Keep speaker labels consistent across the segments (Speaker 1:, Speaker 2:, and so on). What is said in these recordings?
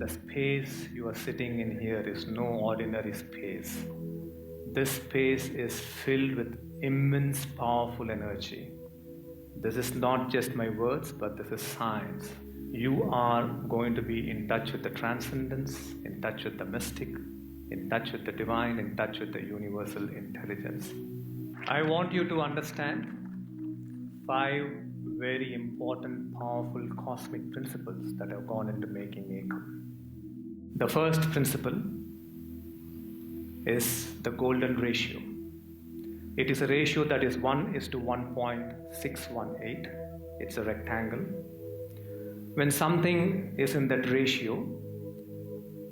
Speaker 1: the space you are sitting in here is no ordinary space. This space is filled with immense powerful energy. This is not just my words, but this is science. You are going to be in touch with the transcendence, in touch with the mystic, in touch with the divine, in touch with the universal intelligence. I want you to understand 5 very important, powerful cosmic principles that have gone into making Ekam. The first principle is the golden ratio. It is a ratio that is 1:1.618. It's a rectangle. When something is in that ratio,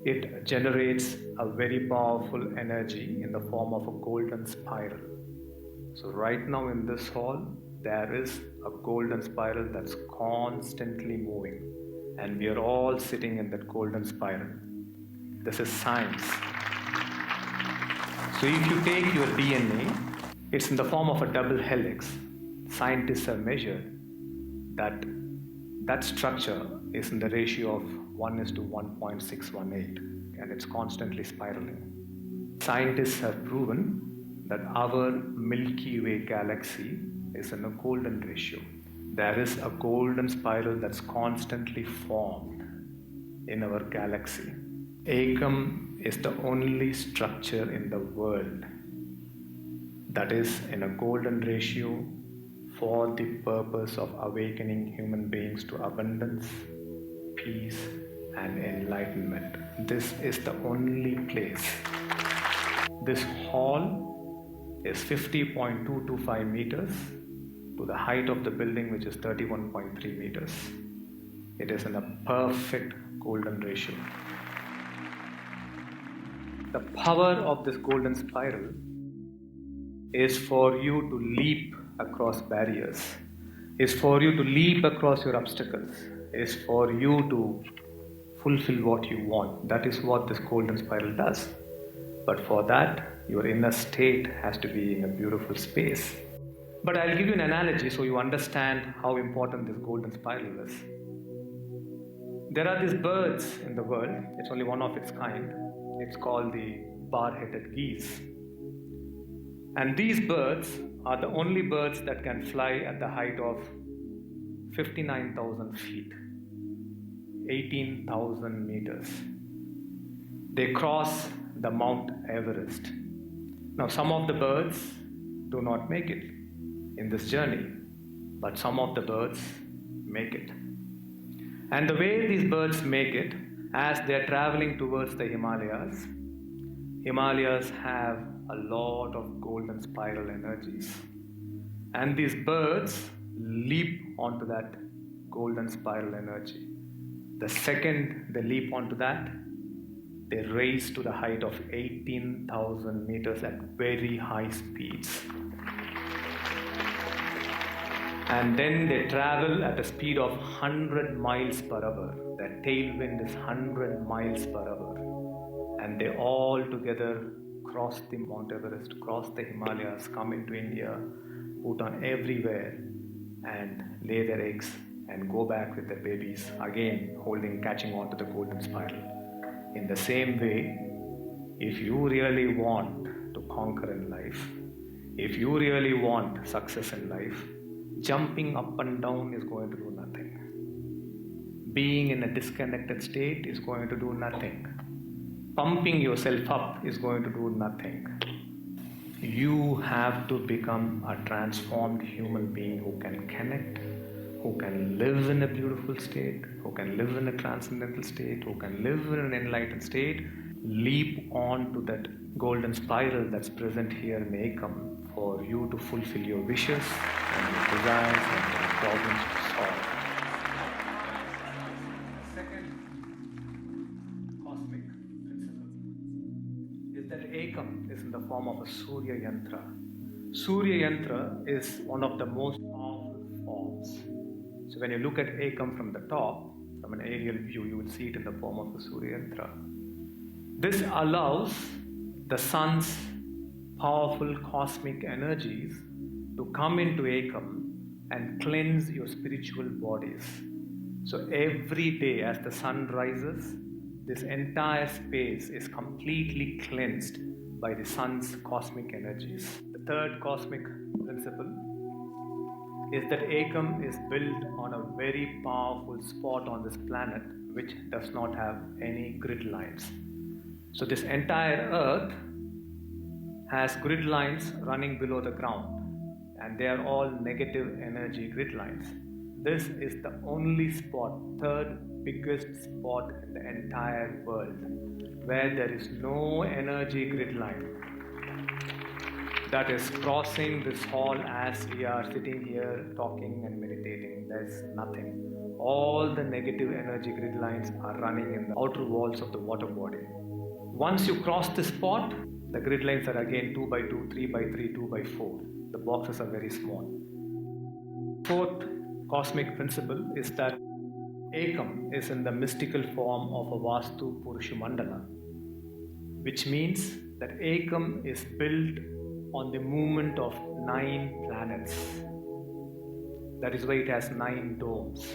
Speaker 1: it generates a very powerful energy in the form of a golden spiral. So right now in this hall, there is a golden spiral that's constantly moving, and we are all sitting in that golden spiral. This is science. So if you take your DNA, it's in the form of a double helix. Scientists have measured that that structure is in the ratio of 1:1.618, and it's constantly spiraling. Scientists have proven that our Milky Way galaxy is in a golden ratio. There is a golden spiral that's constantly formed in our galaxy. Ekam is the only structure in the world that is in a golden ratio for the purpose of awakening human beings to abundance, peace, and enlightenment. This is the only place. This hall is 50.225 meters to the height of the building, which is 31.3 meters. It is in a perfect golden ratio. The power of this golden spiral is for you to leap across barriers, is for you to leap across your obstacles, is for you to fulfill what you want. That is what this golden spiral does. But for that, your inner state has to be in a beautiful space. But I'll give you an analogy so you understand how important this golden spiral is. There are these birds in the world. It's only one of its kind. It's called the bar-headed geese. And these birds are the only birds that can fly at the height of 59,000 feet, 18,000 meters. They cross the Mount Everest. Now, some of the birds do not make it in this journey, but some of the birds make it. And the way these birds make it, as they are traveling towards the Himalayas, Himalayas have a lot of golden spiral energies. And these birds leap onto that golden spiral energy. The second they leap onto that, they raise to the height of 18,000 meters at very high speeds. And then they travel at a speed of 100 miles per hour. Their tailwind is 100 miles per hour. And they all together cross the Mount Everest, cross the Himalayas, come into India, put on everywhere, and lay their eggs and go back with their babies, again catching on to the golden spiral. In the same way, if you really want to conquer in life, if you really want success in life, jumping up and down is going to do nothing. Being in a disconnected state is going to do nothing. Pumping yourself up is going to do nothing. You have to become a transformed human being who can connect, who can live in a beautiful state, who can live in a transcendental state, who can live in an enlightened state, leap on to that golden spiral that's present here in Ekam for you to fulfill your wishes and your desires and your problems to solve. Second cosmic principle is that Ekam is in the form of a Surya Yantra. Surya Yantra is one of the most powerful forms. So when you look at Ekam from the top, from an aerial view, you will see it in the form of a Surya Yantra. This allows the sun's powerful cosmic energies to come into Ekam and cleanse your spiritual bodies. So every day as the sun rises, this entire space is completely cleansed by the sun's cosmic energies. The third cosmic principle is that Ekam is built on a very powerful spot on this planet which does not have any grid lines. So this entire earth has grid lines running below the ground, and they are all negative energy grid lines. This is the only spot, third biggest spot in the entire world, where there is no energy grid line that is crossing this hall as we are sitting here talking and meditating. There's nothing. All the negative energy grid lines are running in the outer walls of the water body. Once you cross this spot, the grid lines are again 2 by 2, 3 by 3, 2 by 4. The boxes are very small. Fourth cosmic principle is that Ekam is in the mystical form of a Vastu Purusha Mandala, which means that Ekam is built on the movement of 9 planets. That is why it has 9 domes.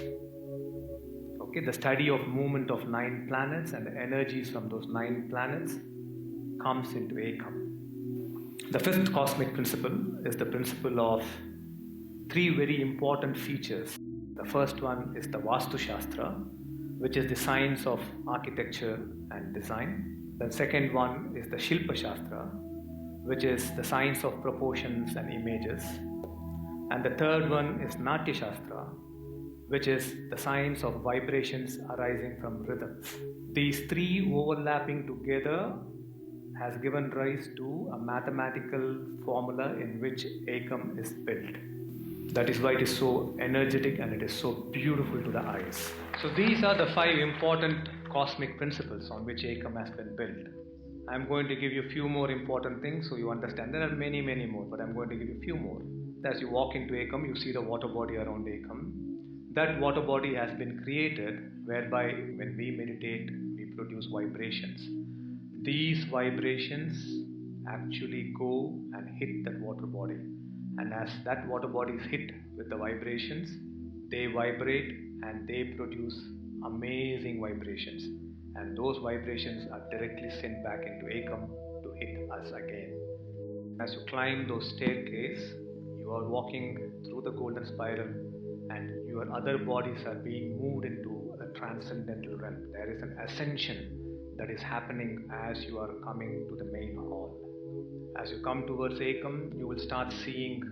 Speaker 1: Okay, the study of movement of 9 planets and the energies from those 9 planets comes into Ekam. The fifth cosmic principle is the principle of 3 very important features. The first one is the Vastu Shastra, which is the science of architecture and design. The second one is the Shilpa Shastra, which is the science of proportions and images. And the third one is Natya Shastra, which is the science of vibrations arising from rhythms. These 3 overlapping together has given rise to a mathematical formula in which Ekam is built. That is why it is so energetic and it is so beautiful to the eyes. So these are the 5 important cosmic principles on which Ekam has been built. I am going to give you a few more important things so you understand. There are many more, but I am going to give you a few more. As you walk into Ekam, you see the water body around Ekam. That water body has been created whereby when we meditate, we produce vibrations. These vibrations actually go and hit that water body. And as that water body is hit with the vibrations, they vibrate and they produce amazing vibrations. And those vibrations are directly sent back into Ekam to hit us again. As you climb those staircases, you are walking through the golden spiral and your other bodies are being moved into a transcendental realm. There is an ascension that is happening as you are coming to the main hall. As you come towards Ekam, you will start seeing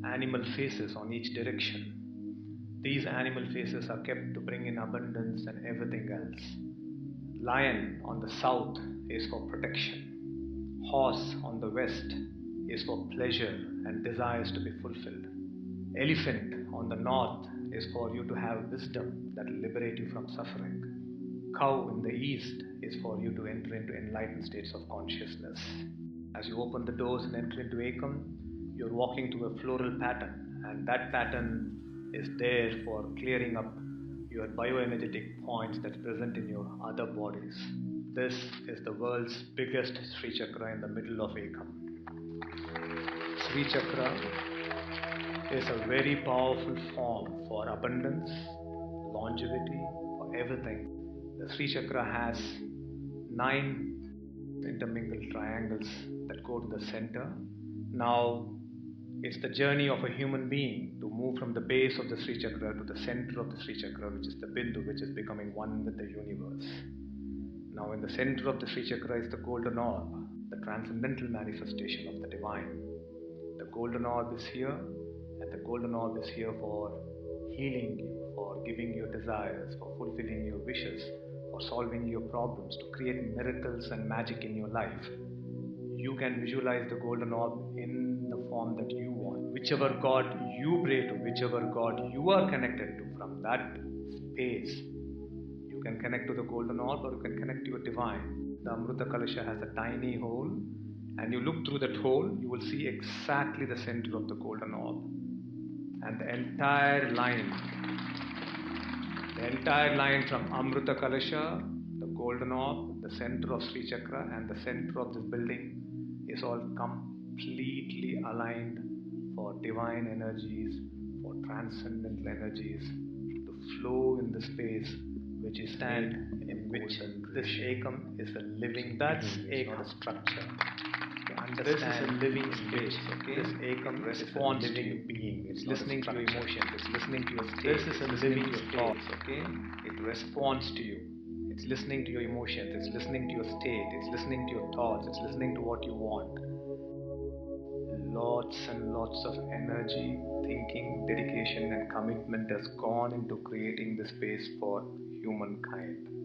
Speaker 1: animal faces on each direction. These animal faces are kept to bring in abundance and everything else. Lion on the south is for protection. Horse on the west is for pleasure and desires to be fulfilled. Elephant on the north is for you to have wisdom that will liberate you from suffering. Cow in the east is for you to enter into enlightened states of consciousness. As you open the doors and enter into Ekam, you're walking to a floral pattern, and that pattern is there for clearing up your bioenergetic points that's present in your other bodies. This is the world's biggest Sri Chakra in the middle of Ekam. Sri Chakra is a very powerful form for abundance, longevity, for everything. The Sri Chakra has 9 intermingled triangles that go to the center. Now, it's the journey of a human being to move from the base of the Sri Chakra to the center of the Sri Chakra, which is the Bindu, which is becoming one with the universe. Now, in the center of the Sri Chakra is the golden orb, the transcendental manifestation of the divine. The golden orb is here, and the golden orb is here for healing you, for giving your desires, for fulfilling your wishes, for solving your problems, to create miracles and magic in your life. You can visualize the golden orb in the form that you want. Whichever God you pray to, whichever God you are connected to, from that space, you can connect to the golden orb or you can connect to your divine. The Amrita Kalasha has a tiny hole, and you look through that hole, you will see exactly the center of the golden orb. And the entire line from Amrita Kalasha, the golden orb, the center of Sri Chakra and the center of this building is all completely aligned for divine energies, for transcendental energies to flow in the space which is stand in which this Ekam is a living that's being, not a structure. This is a living space, okay? This Ekam responds to living being. It's listening to your emotions. It's listening to your state. This is a living space, okay? It responds to you. It's listening to your emotions. It's listening to your state. It's listening to your thoughts. It's listening to what you want. Lots and lots of energy, thinking, dedication, and commitment has gone into creating this space for humankind.